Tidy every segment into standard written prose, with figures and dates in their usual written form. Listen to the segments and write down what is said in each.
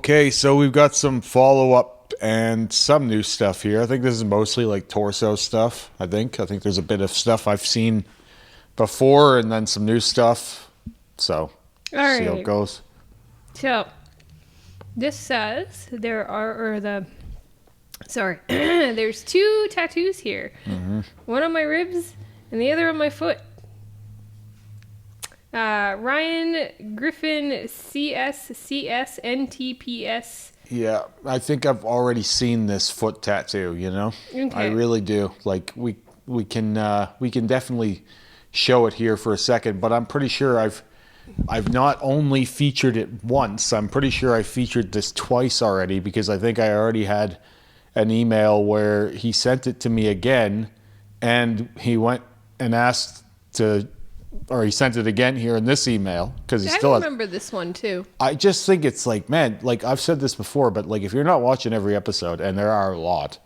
Okay, so we've got some follow-up and some new stuff here. I think this is mostly like torso stuff, I think there's a bit of stuff I've seen before and then some new stuff. So, see how it goes. So, this says there's 2 tattoos here. Mm-hmm. One on my ribs and the other on my foot. Ryan Griffin CSCSNTPS. Yeah, I think I've already seen this foot tattoo, you know? Okay. I really do. Like, we can definitely show it here for a second, but I'm pretty sure I've not only featured it once, I'm pretty sure I featured this twice already, because I think I already had an email where he sent it to me again, and he went and asked to, or he sent it again here in this email, because he still remember this one too. I just think it's like, man, like I've said this before, but like if you're not watching every episode, and there are a lot,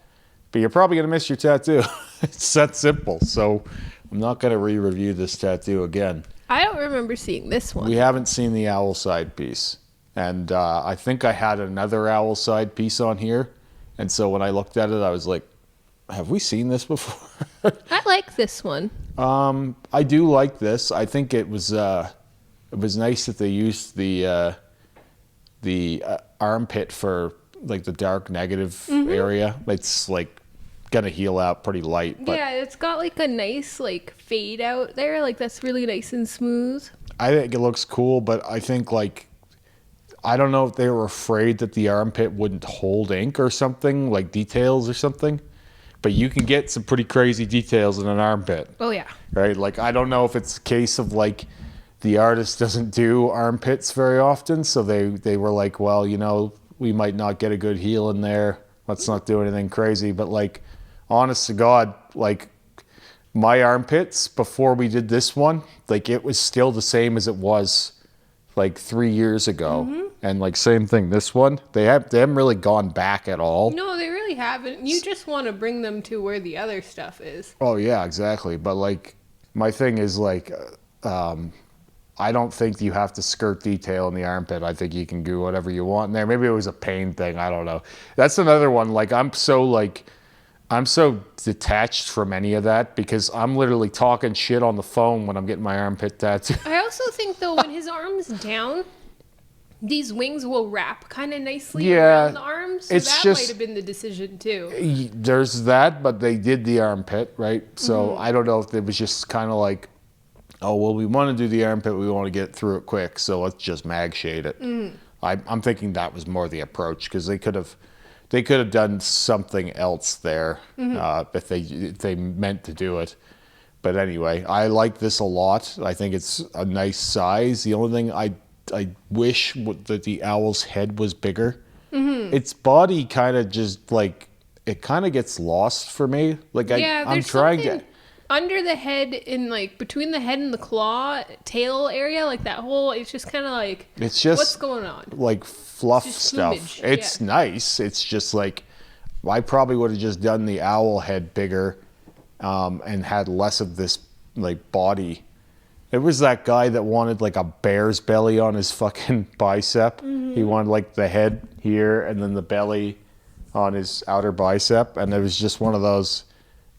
but you're probably going to miss your tattoo. It's that simple. So I'm not going to re-review this tattoo again. I don't remember seeing this one. We haven't seen the owl side piece. And I think I had another owl side piece on here. And so when I looked at it, I was like, have we seen this before? I like this one. I do like this. I think it was nice that they used the armpit for like the dark negative area. It's like gonna heal out pretty light. But yeah, it's got like a nice like fade out there. Like that's really nice and smooth. I think it looks cool, but I think like, I don't know if they were afraid that the armpit wouldn't hold ink or something, like details or something. But you can get some pretty crazy details in an armpit. Oh yeah. Right? Like, I don't know if it's a case of like the artist doesn't do armpits very often, so they were like, well, you know, we might not get a good heel in there. Let's not do anything crazy. But like, honest to God, like my armpits before we did this one, like it was still the same as it was like 3 years ago. And like same thing, this one, they haven't really gone back at all. No, they really haven't. You just want to bring them to where the other stuff is. Oh yeah, exactly. But like, my thing is like, I don't think you have to skirt detail in the armpit. I think you can do whatever you want in there. Maybe it was a pain thing. I don't know. That's another one. Like, I'm so detached from any of that because I'm literally talking shit on the phone when I'm getting my armpit tattoo. I also think though, when his arm's down, these wings will wrap kind of nicely around the arms. So that might have been the decision too. There's that, but they did the armpit, right? So I don't know if it was just kind of like, oh, well, we want to do the armpit, we want to get through it quick, so let's just mag shade it. I'm thinking that was more the approach, because they could have done something else there if they meant to do it. But anyway, I like this a lot. I think it's a nice size. The only thing I wish that the owl's head was bigger. Its body kind of just like, it kind of gets lost for me. Like, I'm trying to... Under the head, in like between the head and the claw tail area, like that whole, it's just kind of like, it's just what's going on? Like fluff stuff. Plumage. It's nice. It's just like, I probably would have just done the owl head bigger and had less of this like body. It was that guy that wanted like a bear's belly on his fucking bicep. He wanted like the head here and then the belly on his outer bicep, and it was just one of those.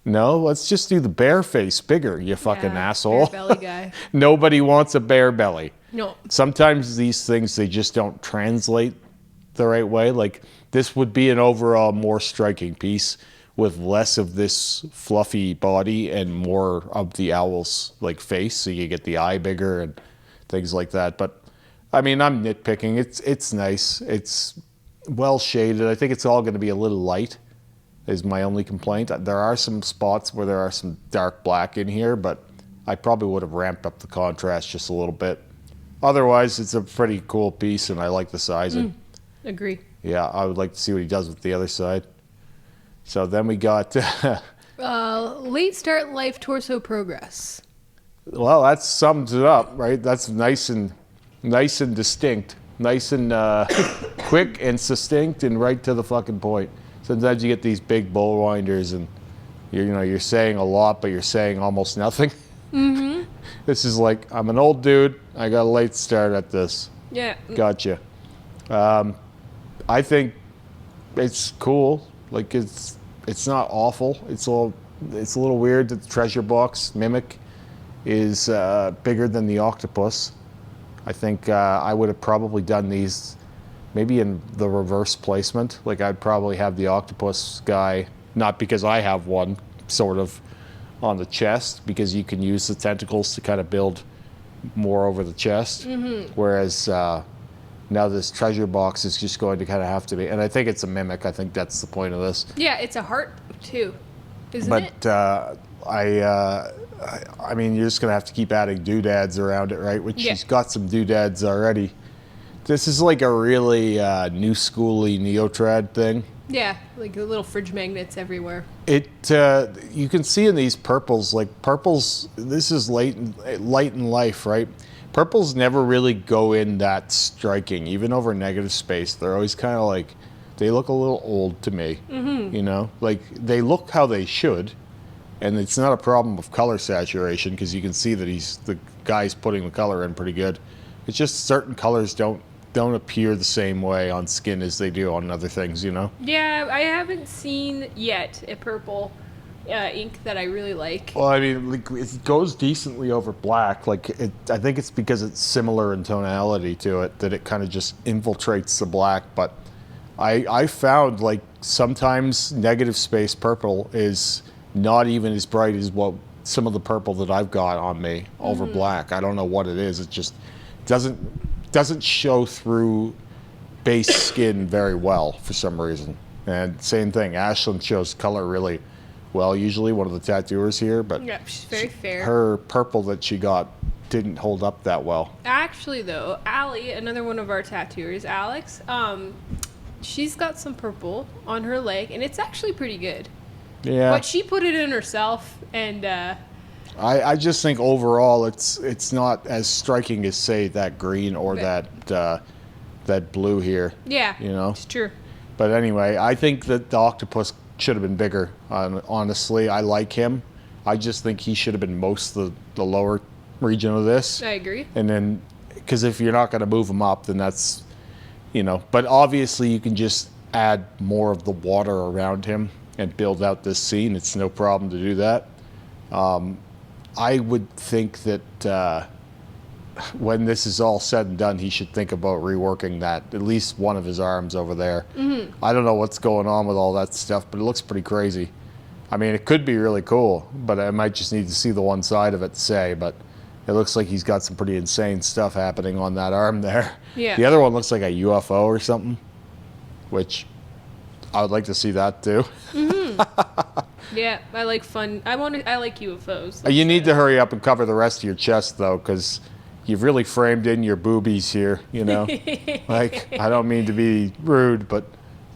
No, let's just do the bear face bigger, you fucking asshole. Bear belly guy. Nobody wants a bear belly. No. Sometimes these things, they just don't translate the right way. Like, this would be an overall more striking piece with less of this fluffy body and more of the owl's like face, so you get the eye bigger and things like that. But I mean, I'm nitpicking. It's nice. It's well shaded. I think it's all going to be a little light, is my only complaint. There are some spots where there are some dark black in here, but I probably would have ramped up the contrast just a little bit. Otherwise, it's a pretty cool piece, and I like the sizing. Agree. Yeah, I would like to see what he does with the other side. So then we got... late start life torso progress. Well, that sums it up, right? That's nice and distinct. Nice and quick and succinct and right to the fucking point. Sometimes you get these big bull winders and you're saying a lot, but you're saying almost nothing. This is like, I'm an old dude. I got a late start at this. Yeah. Gotcha. I think it's cool. Like it's not awful. It's a little weird that the treasure box mimic is bigger than the octopus. I think I would have probably done these maybe in the reverse placement. Like I'd probably have the octopus guy, not because I have one, sort of on the chest, because you can use the tentacles to kind of build more over the chest. Whereas now this treasure box is just going to kind of have to be, and I think it's a mimic. I think that's the point of this. Yeah, it's a heart too, isn't it? But I mean, you're just gonna have to keep adding doodads around it, right? Which she's got some doodads already. This is like a really new schooly Neotrad thing. Yeah, like the little fridge magnets everywhere. It you can see in these purples, like purples. This is light in life, right? Purples never really go in that striking, even over negative space. They're always kind of like, they look a little old to me. You know, like they look how they should, and it's not a problem of color saturation because you can see that the guy's putting the color in pretty good. It's just certain colors don't appear the same way on skin as they do on other things, you know? Yeah, I haven't seen yet a purple ink that I really like. Well, I mean, like, it goes decently over black. Like, I think it's because it's similar in tonality to it that it kind of just infiltrates the black. But I found, like, sometimes negative space purple is not even as bright as what some of the purple that I've got on me over black. I don't know what it is. It just doesn't show through base skin very well for some reason. And same thing, Ashlyn shows color really well, usually, one of the tattooers here, but yeah, she's very fair. Her purple that she got didn't hold up that well. Actually, though, Allie, another one of our tattooers, Alex, she's got some purple on her leg, and it's actually pretty good. Yeah. But she put it in herself, and I just think overall it's not as striking as, say, that green or that blue here. Yeah, you know, it's true. But anyway, I think that the octopus should have been bigger. Honestly, I like him. I just think he should have been most the lower region of this. I agree. And then, because if you're not going to move him up, then that's, you know. But obviously, you can just add more of the water around him and build out this scene. It's no problem to do that. I would think that when this is all said and done, he should think about reworking that, at least one of his arms over there. I don't know what's going on with all that stuff, but it looks pretty crazy. I mean, it could be really cool, but I might just need to see the one side of it to say, but it looks like he's got some pretty insane stuff happening on that arm there. Yeah. The other one looks like a UFO or something, which I would like to see that too. Yeah, I like fun. I like UFOs. You need to hurry up and cover the rest of your chest, though, because you've really framed in your boobies here, you know? Like, I don't mean to be rude, but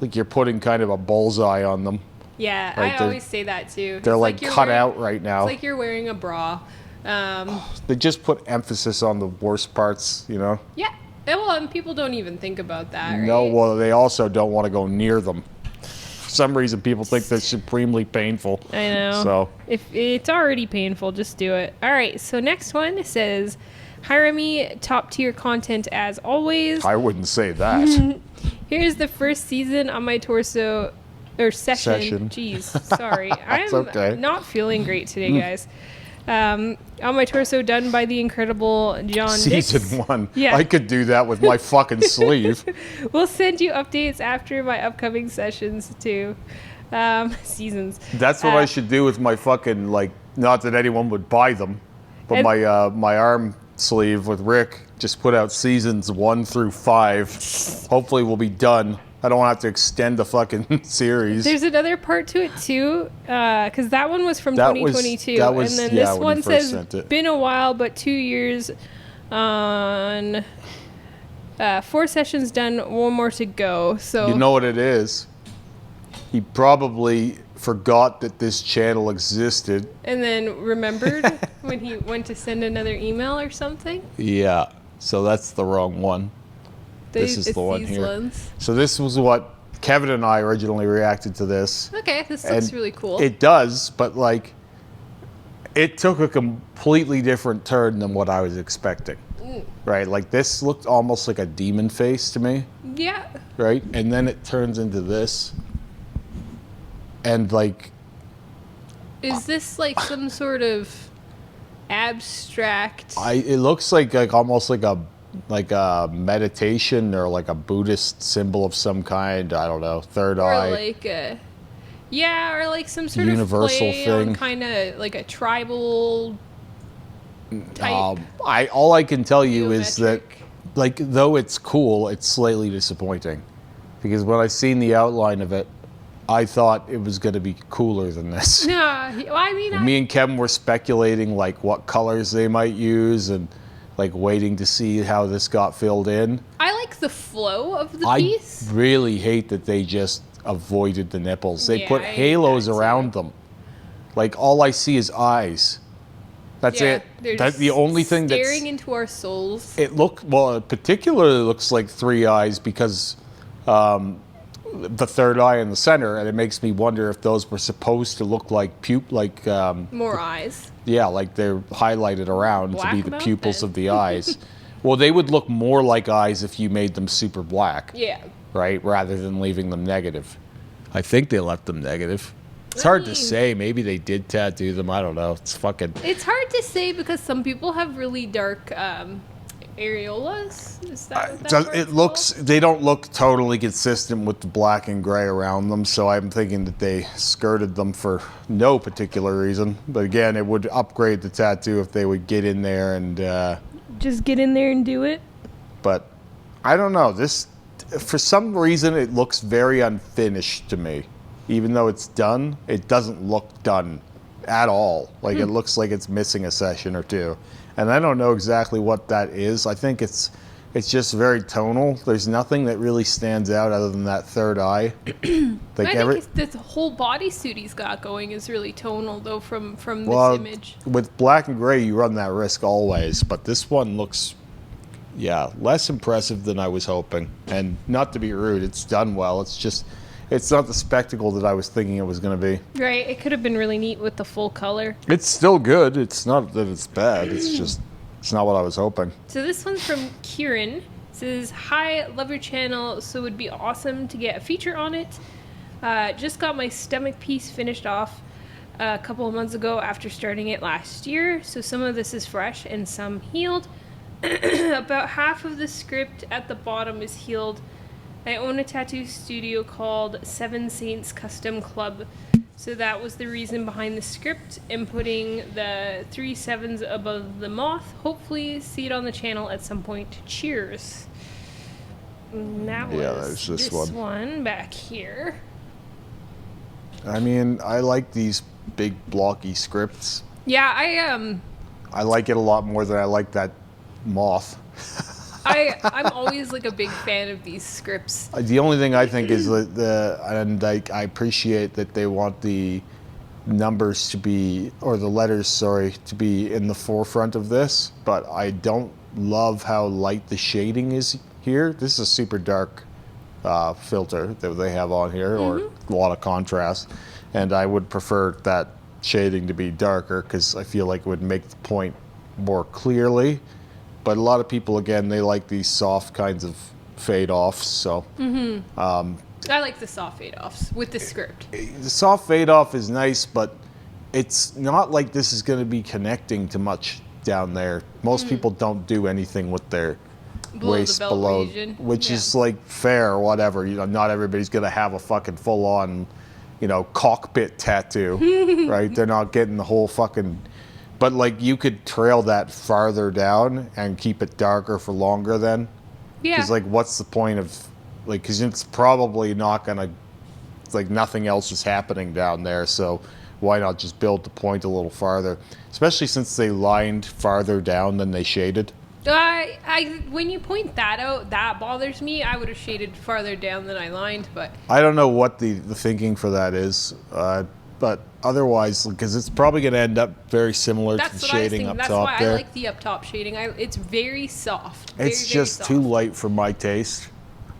like you're putting kind of a bullseye on them. Yeah, right? I always say that, too. They're like cut out right now. It's like you're wearing a bra. They just put emphasis on the worst parts, you know? Yeah. Well, and people don't even think about that, right? No, well, they also don't want to go near them. For some reason, people think that's supremely painful. I know. So if it's already painful, just do it. All right, so next one says, "Hi Remy, top tier content as always. I wouldn't say that. Here's the first season on my torso, or session. Jeez, sorry. I'm okay. not feeling great today, guys. On my torso, done by the incredible John Dix. Season 1. Yeah. I could do that with my fucking sleeve. We'll send you updates after my upcoming sessions too. Seasons. That's what I should do with my fucking, like, not that anyone would buy them, but my arm sleeve with Rick, just put out seasons 1 through 5. Hopefully we'll be done. I don't have to extend the fucking series. There's another part to it too, because that one was from 2022, and then this one says been a while, but 2 years on 4 sessions done, 1 more to go. So you know what it is? He probably forgot that this channel existed, and then remembered when he went to send another email or something. Yeah, so that's the wrong one. This is the one here. Ones. So this was what Kevin and I originally reacted to this. Okay, this looks really cool. It does, but like, it took a completely different turn than what I was expecting. right? Like this looked almost like a demon face to me. Yeah. Right? And then it turns into this. And like... Is this like some sort of abstract... It looks like almost like a meditation or like a Buddhist symbol of some kind. I don't know. Third eye. Or like a... Yeah, or like some sort universal of play thing. on kind of like a tribal type. All I can tell you is that, like, though it's cool, it's slightly disappointing. Because when I seen the outline of it, I thought it was going to be cooler than this. Yeah, well, I mean... Me and Kevin were speculating, like, what colors they might use and, like, waiting to see how this got filled in. I like the flow of the piece. I really hate that they just avoided the nipples. They put halos around them. Like, all I see is eyes. That's it. That's the only thing that's... staring into our souls. It particularly looks like 3 eyes because the third eye in the center, and it makes me wonder if those were supposed to look like more eyes. Yeah, like they're highlighted around to be the pupils then. of the eyes. Well, they would look more like eyes if you made them super black. Yeah. Right, rather than leaving them negative. I think they left them negative. It's hard to say. Maybe they did tattoo them. I don't know. It's fucking... It's hard to say because some people have really dark areolas. Is that it looks... They don't look totally consistent with the black and gray around them, so I'm thinking that they skirted them for no particular reason. But again, it would upgrade the tattoo if they would get in there and... just get in there and do it? But I don't know. This... For some reason, it looks very unfinished to me. Even though it's done, it doesn't look done at all. Like, it looks like it's missing a session or two. And I don't know exactly what that is. I think it's just very tonal. There's nothing that really stands out other than that third eye. Like I think the whole bodysuit he's got going is really tonal, though, from this image. With black and gray, you run that risk always. But this one looks... Yeah, less impressive than I was hoping. And not to be rude, it's done well. It's just, it's not the spectacle that I was thinking it was going to be. Right, it could have been really neat with the full color. It's still good. It's not that it's bad. It's just, it's not what I was hoping. So this one's from Kieran. It says, "Hi, love your channel, so it would be awesome to get a feature on it. Just got my stomach piece finished off a couple of months ago after starting it last year. So some of this is fresh and some healed. About half of the script at the bottom is healed. I own a tattoo studio called Seven Saints Custom Club, so that was the reason behind the script and putting the 3 7s above the moth. Hopefully see it on the channel at some point. Cheers." And that was this one back here. I mean, I like these big blocky scripts. Yeah, I like it a lot more than I like that moth. I'm always like a big fan of these scripts. The only thing I think is that I appreciate that they want the numbers to be, or the letters, sorry, to be in the forefront of this, but I don't love how light the shading is here. This is a super dark filter that they have on here, or a lot of contrast, and I would prefer that shading to be darker because I feel like it would make the point more clearly. But a lot of people, again, they like these soft kinds of fade-offs, so... I like the soft fade-offs with the script. The soft fade-off is nice, but it's not like this is going to be connecting to much down there. Most people don't do anything with their waist below, region. Which is, like, fair or whatever. You know, not everybody's going to have a fucking full-on, you know, cockpit tattoo, right? They're not getting the whole fucking... But, like, you could trail that farther down and keep it darker for longer then. Yeah. Because, like, what's the point of... Like, because it's probably not going to... Like, nothing else is happening down there, so why not just build the point a little farther? Especially since they lined farther down than they shaded. When you point that out, that bothers me. I would have shaded farther down than I lined, but... I don't know what the thinking for that is, but... Otherwise, because it's probably going to end up very similar to the shading up top there. That's why I like the up top shading. It's very soft. It's just too light for my taste.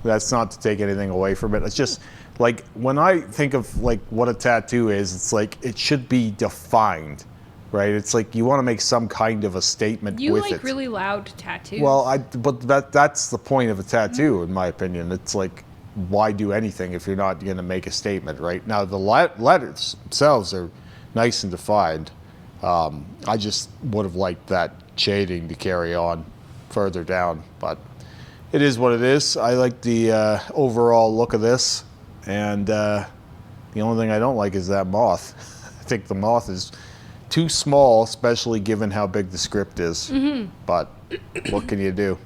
That's not to take anything away from it. It's just like when I think of like what a tattoo is, it's like it should be defined. right? It's like you want to make some kind of a statement with it. You like really loud tattoos. Well, but that's the point of a tattoo, in my opinion. It's like, why do anything if you're not going to make a statement, right? Now, the letters themselves are nice and defined. I just would have liked that shading to carry on further down, but it is what it is. I like the overall look of this, and the only thing I don't like is that moth. I think the moth is too small, especially given how big the script is. But what can you do?